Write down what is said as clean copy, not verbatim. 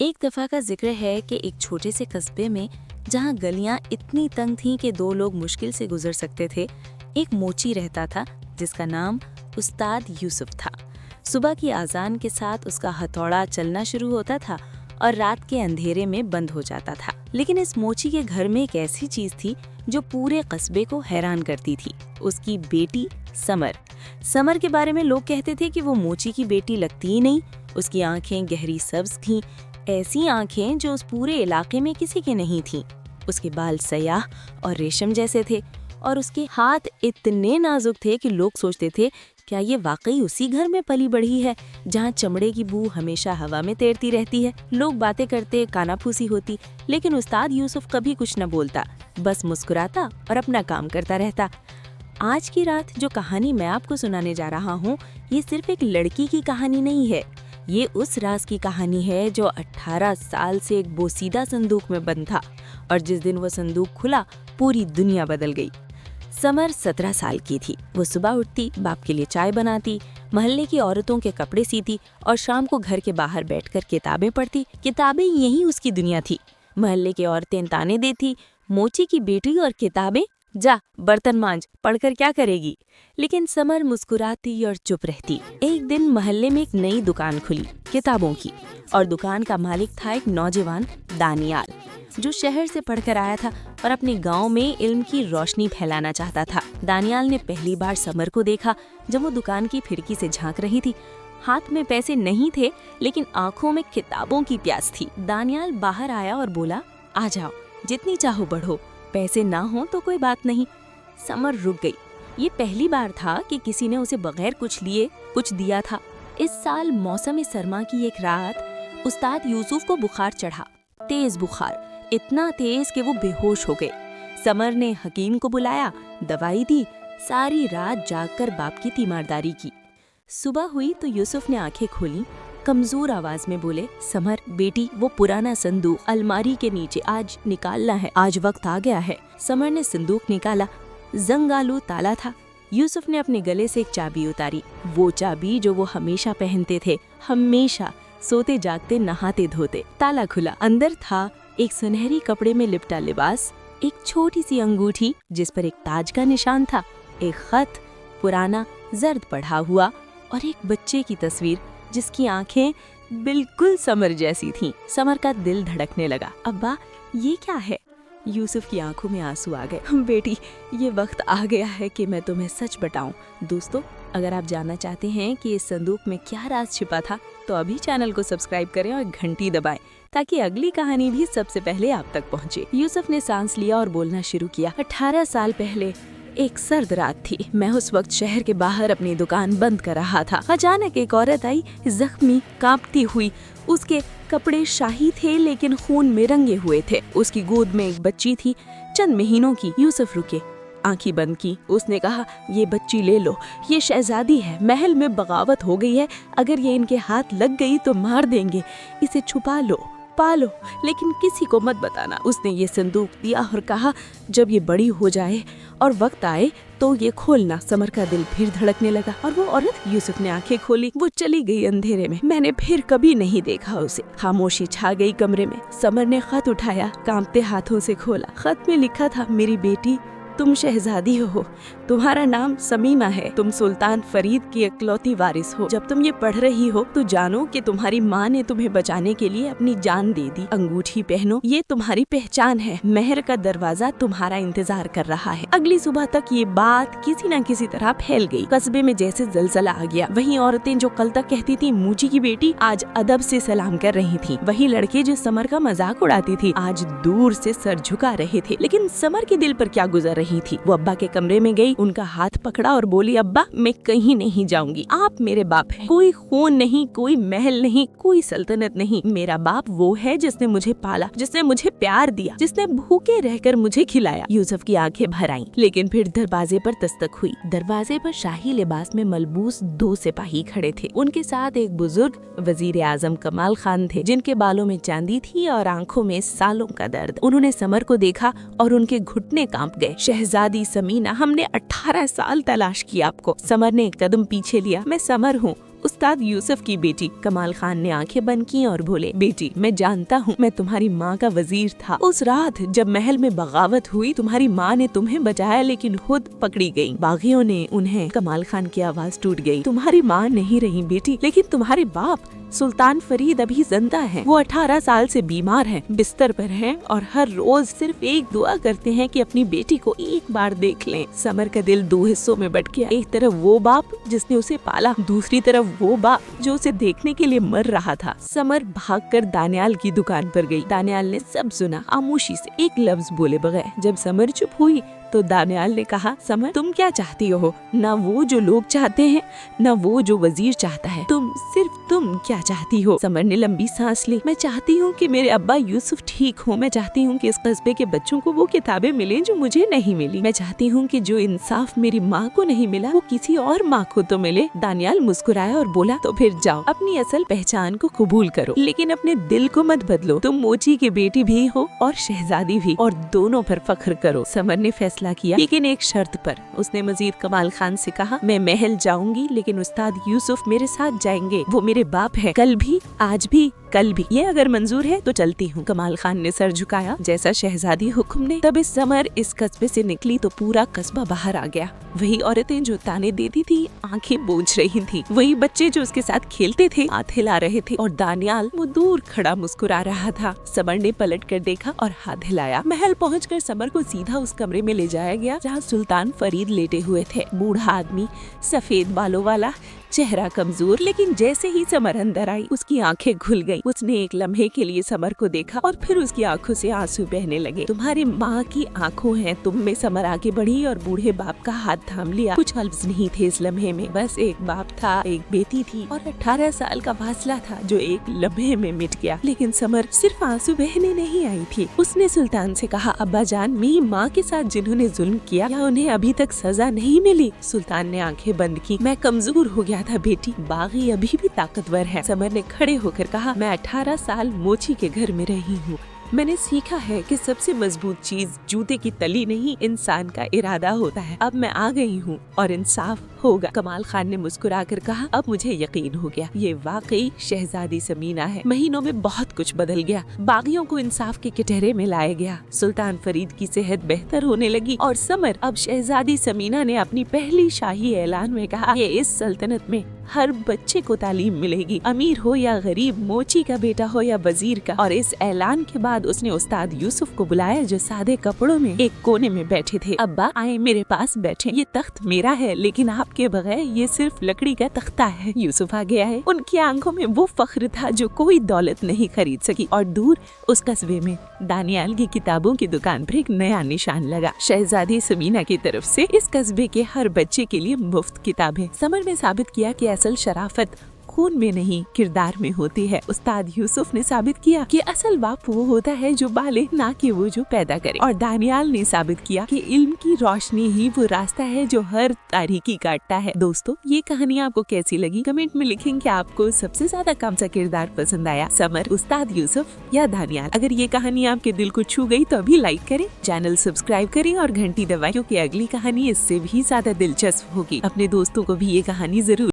एक दफा का जिक्र है कि एक छोटे से कस्बे में जहाँ गलियां इतनी तंग थीं कि दो लोग मुश्किल से गुजर सकते थे, एक मोची रहता था जिसका नाम उस्ताद यूसुफ था। सुबह की आजान के साथ उसका हथौड़ा चलना शुरू होता था और रात के अंधेरे में बंद हो जाता था। लेकिन इस मोची के घर में एक ऐसी चीज थी जो पूरे कस्बे को हैरान करती थी, उसकी बेटी समर। समर के बारे में लोग कहते थे कि वो मोची की बेटी लगती ही नहीं। उसकी आंखें गहरी सब्ज थीं, ऐसी आंखें जो उस पूरे इलाके में किसी के नहीं थीं। उसके बाल सयाह और रेशम जैसे थे और उसके हाथ इतने नाजुक थे कि लोग सोचते थे क्या ये वाकई उसी घर में पली बढ़ी है जहाँ चमड़े की बू हमेशा हवा में तैरती रहती है। लोग बातें करते, कानाफूसी होती, लेकिन उस्ताद यूसुफ कभी कुछ न बोलता, बस मुस्कुराता और अपना काम करता रहता। आज की रात जो कहानी मैं आपको सुनाने जा रहा हूँ, ये सिर्फ एक लड़की की कहानी नहीं है। ये उस राज की कहानी है जो 18 साल से एक बोसीदा संदूक में बंद था और जिस दिन वो संदूक खुला पूरी दुनिया बदल गई। समर 17 साल की थी। वो सुबह उठती, बाप के लिए चाय बनाती, मोहल्ले की औरतों के कपड़े सीती और शाम को घर के बाहर बैठकर किताबें पढ़ती। किताबें यही उसकी दुनिया थी। मोहल्ले की औरतें ताने देती, मोची की बेटी और किताबें, जा बर्तन मांज, पढ़कर क्या करेगी। लेकिन समर मुस्कुराती और चुप रहती। एक दिन मोहल्ले में एक नई दुकान खुली किताबों की, और दुकान का मालिक था एक नौजवान दानियाल, जो शहर से पढ़कर आया था और अपने गांव में इल्म की रोशनी फैलाना चाहता था। दानियाल ने पहली बार समर को देखा जब वो दुकान की खिड़की से झांक रही थी। हाथ में पैसे नहीं थे, लेकिन आंखों में किताबों की प्यास थी। दानियाल बाहर आया और बोला, आ जाओ, जितनी चाहो बढ़ो, पैसे ना हो तो कोई बात नहीं। समर रुक गई। ये पहली बार था कि किसी ने उसे बगैर कुछ लिए कुछ दिया था। इस साल मौसम सरमा की एक रात उस्ताद यूसुफ को बुखार चढ़ा, तेज बुखार, इतना तेज कि वो बेहोश हो गए। समर ने हकीम को बुलाया, दवाई दी, सारी रात जागकर बाप की तीमारदारी की। सुबह हुई तो यूसुफ ने आंखें खोली, कमजोर आवाज में बोले, समर बेटी, वो पुराना संदूक अलमारी के नीचे आज निकालना है, आज वक्त आ गया है। समर ने संदूक निकाला, जंगालू ताला था। यूसुफ ने अपने गले से एक चाबी उतारी, वो चाबी जो वो हमेशा पहनते थे, हमेशा सोते जागते नहाते धोते। ताला खुला, अंदर था एक सुनहरी कपड़े में लिपटा लिबास, एक छोटी सी अंगूठी जिस पर एक ताज का निशान था, एक खत पुराना जर्द पढ़ा हुआ और एक बच्चे की तस्वीर जिसकी आंखें बिल्कुल समर जैसी थीं। समर का दिल धड़कने लगा। अब्बा, ये क्या है? यूसुफ की आंखों में आंसू आ गए। बेटी, ये वक्त आ गया है कि मैं तुम्हें सच बताऊं। दोस्तों, अगर आप जानना चाहते हैं कि इस संदूक में क्या राज छिपा था, तो अभी चैनल को सब्सक्राइब करें और घंटी दबाएं ताकि अगली कहानी भी सबसे पहले आप तक पहुंचे। यूसुफ ने सांस लिया और बोलना शुरू किया। 18 साल पहले एक सर्द रात थी। मैं उस वक्त शहर के बाहर अपनी दुकान बंद कर रहा था। अचानक एक औरत आई, जख्मी, कांपती हुई। उसके कपड़े शाही थे लेकिन खून में रंगे हुए थे। उसकी गोद में एक बच्ची थी, चंद महीनों की। यूसुफ रुके, आंखें बंद की। उसने कहा, ये बच्ची ले लो, ये शहजादी है, महल में बगावत हो गई है, अगर ये इनके हाथ लग गई तो मार देंगे, इसे छुपा लो, पालो, लेकिन किसी को मत बताना। उसने ये संदूक दिया और कहा, जब ये बड़ी हो जाए और वक्त आए तो ये खोलना। समर का दिल फिर धड़कने लगा और वो औरत, यूसुफ ने आंखें खोली, वो चली गई अंधेरे में। मैंने फिर कभी नहीं देखा उसे। खामोशी छा गई कमरे में। समर ने खत उठाया, कांपते हाथों से खोला। खत में लिखा था, मेरी बेटी, तुम शहजादी हो, तुम्हारा नाम समीमा है, तुम सुल्तान फरीद की इकलौती वारिस हो। जब तुम ये पढ़ रही हो तो जानो कि तुम्हारी माँ ने तुम्हें बचाने के लिए अपनी जान दे दी। अंगूठी पहनो, ये तुम्हारी पहचान है। मेहर का दरवाजा तुम्हारा इंतजार कर रहा है। अगली सुबह तक ये बात किसी न किसी तरह फैल गई। कस्बे में जैसे जलजला आ गया। वही औरतें जो कल तक कहती थी मोची की बेटी, आज अदब से सलाम कर रही थी। वही लड़के जो समर का मजाक उड़ाती थी, आज दूर से सर झुका रहे थे। लेकिन समर के दिल पर क्या गुजर रही थी? वो अब्बा के कमरे में गई, उनका हाथ पकड़ा और बोली, अब्बा, मैं कहीं नहीं जाऊंगी, आप मेरे बाप हैं। कोई खून नहीं, कोई महल नहीं, कोई सल्तनत नहीं। मेरा बाप वो है जिसने मुझे पाला, जिसने मुझे प्यार दिया, जिसने भूखे रहकर मुझे खिलाया। यूसुफ की आंखें भर आईं, लेकिन फिर दरवाजे पर दस्तक हुई। दरवाजे पर शाही लिबास में मलबूस 2 सिपाही खड़े थे। उनके साथ एक बुजुर्ग वजीर आजम कमाल खान थे, जिनके बालों में चांदी थी और आंखों में सालों का दर्द। उन्होंने समर को देखा और उनके घुटने कांप गए। शहजादी समीना, हमने 18 साल तलाश किया आपको। समर ने एक कदम पीछे लिया। मैं समर हूँ, उस्ताद यूसुफ की बेटी। कमाल खान ने आंखें बंद की और बोले, बेटी मैं जानता हूँ मैं तुम्हारी माँ का वजीर था। उस रात जब महल में बगावत हुई तुम्हारी माँ ने तुम्हें बचाया लेकिन खुद पकड़ी गयी। बागियों ने उन्हें। कमाल खान की आवाज टूट गयी। तुम्हारी माँ नहीं रही बेटी, लेकिन तुम्हारे बाप सुल्तान फरीद अभी जिंदा हैं। वो 18 साल से बीमार हैं, बिस्तर पर हैं और हर रोज सिर्फ एक दुआ करते हैं कि अपनी बेटी को एक बार देख लें। समर का दिल दो हिस्सों में बट गया। एक तरफ वो बाप जिसने उसे पाला, दूसरी तरफ वो बाप जो उसे देखने के लिए मर रहा था। समर भागकर दानियाल की दुकान पर गई। दानियाल ने सब सुना, खामोशी से एक लफ्ज बोले बगैर। जब समर चुप हुई तो दानियाल ने कहा, समर तुम क्या चाहती हो? ना वो जो लोग चाहते हैं, ना वो जो वजीर चाहता है। सिर्फ तुम क्या चाहती हो? समर ने लंबी सांस ली। मैं चाहती हूँ कि मेरे अब्बा यूसुफ ठीक हो। मैं चाहती हूँ कि इस कस्बे के बच्चों को वो किताबें मिलें जो मुझे नहीं मिली। मैं चाहती हूँ कि जो इंसाफ मेरी माँ को नहीं मिला वो किसी और माँ को तो मिले। दानियाल मुस्कुराया और बोला, तो फिर जाओ अपनी असल पहचान को कबूल करो, लेकिन अपने दिल को मत बदलो। तुम मोची की बेटी भी हो और शहजादी भी, और दोनों पर फख्र करो। समर ने फैसला किया, लेकिन एक शर्त पर। उसने मजीद कमाल खान से कहा, मैं महल जाऊंगी लेकिन उस्ताद यूसुफ मेरे साथ जाएंगे। वो मेरे बाप है, कल भी, आज भी, कल भी। ये अगर मंजूर है तो चलती हूँ। कमाल खान ने सर झुकाया जैसा शहजादी हुक्म ने। तब इस समर इस कस्बे से निकली तो पूरा कस्बा बाहर आ गया। वही औरतें जो ताने देती थी आंखें बूझ रही थी, वही बच्चे जो उसके साथ खेलते थे हाथ हिला रहे थे, और दानियाल वो दूर खड़ा मुस्कुरा रहा था। समर ने पलट कर देखा और हाथ हिलाया। महल पहुंचकर समर को सीधा उस कमरे में ले जाया गया जहाँ सुल्तान फरीद लेटे हुए थे। बूढ़ा आदमी, सफेद बालों वाला, चेहरा कमजोर, लेकिन जैसे ही समर अंदर आई उसकी आंखें खुल गईं। उसने एक लम्हे के लिए समर को देखा और फिर उसकी आंखों से आंसू बहने लगे। तुम्हारी माँ की आंखों हैं तुम में। समर आगे बढ़ी और बूढ़े बाप का हाथ थाम लिया। कुछ लफ्ज नहीं थे इस लम्हे में, बस एक बाप था, एक बेटी थी और 18 साल का फासला था जो एक लम्हे में मिट गया। लेकिन समर सिर्फ आंसू बहने नहीं आई थी। उसने सुल्तान से कहा, अब्बा जान, मेरी माँ के साथ जिन्होंने जुल्म किया या उन्हें अभी तक सजा नहीं मिली? सुल्तान ने आंखें बंद की। मैं कमजोर हो गया था बेटी, बागी अभी भी ताकतवर है। समर ने खड़े होकर कहा, मैं 18 साल मोची के घर में रही हूँ। मैंने सीखा है कि सबसे मजबूत चीज जूते की तली नहीं, इंसान का इरादा होता है। अब मैं आ गई हूँ और इंसाफ होगा। कमाल खान ने मुस्कुराकर कहा, अब मुझे यकीन हो गया, ये वाकई शहजादी समीना है। महीनों में बहुत कुछ बदल गया। बागियों को इंसाफ के कटहरे में लाया गया। सुल्तान फरीद की सेहत बेहतर होने लगी और समर, अब शहजादी समीना ने अपनी पहली शाही ऐलान में कहा कि इस सल्तनत में हर बच्चे को तालीम मिलेगी, अमीर हो या गरीब, मोची का बेटा हो या वजीर का। और इस ऐलान के बाद उसने उस्ताद यूसुफ को बुलाया जो सादे कपड़ों में एक कोने में बैठे थे। अब्बा आए मेरे पास बैठे। ये तख्त मेरा है लेकिन आपके बगैर ये सिर्फ लकड़ी का तख्ता है। यूसुफ आ गया है। उनकी आंखों में वो फख्र था जो कोई दौलत नहीं खरीद सकी। और दूर उस कस्बे में दानियाल की किताबों की दुकान पर एक नया निशान लगा, शहजादी समीना की तरफ से इस कस्बे के हर बच्चे के लिए मुफ्त किताबें। समर ने साबित किया कि असल शराफत खून में नहीं किरदार में होती है। उस्ताद यूसुफ ने साबित किया कि असल बाप वो होता है जो पाले, ना कि वो जो पैदा करे। और दानियाल ने साबित किया कि इल्म की रोशनी ही वो रास्ता है जो हर तारीकी काटता है। दोस्तों, ये कहानी आपको कैसी लगी? कमेंट में लिखें कि आपको सबसे ज्यादा कौन सा किरदार पसंद आया, समर, उस्ताद यूसुफ या दानियाल। अगर ये कहानी आपके दिल को छू गई तो अभी लाइक करें, चैनल सब्सक्राइब करें और घंटी दबाएं, क्योंकि अगली कहानी इससे भी ज्यादा दिलचस्प होगी। अपने दोस्तों को भी ये कहानी जरूर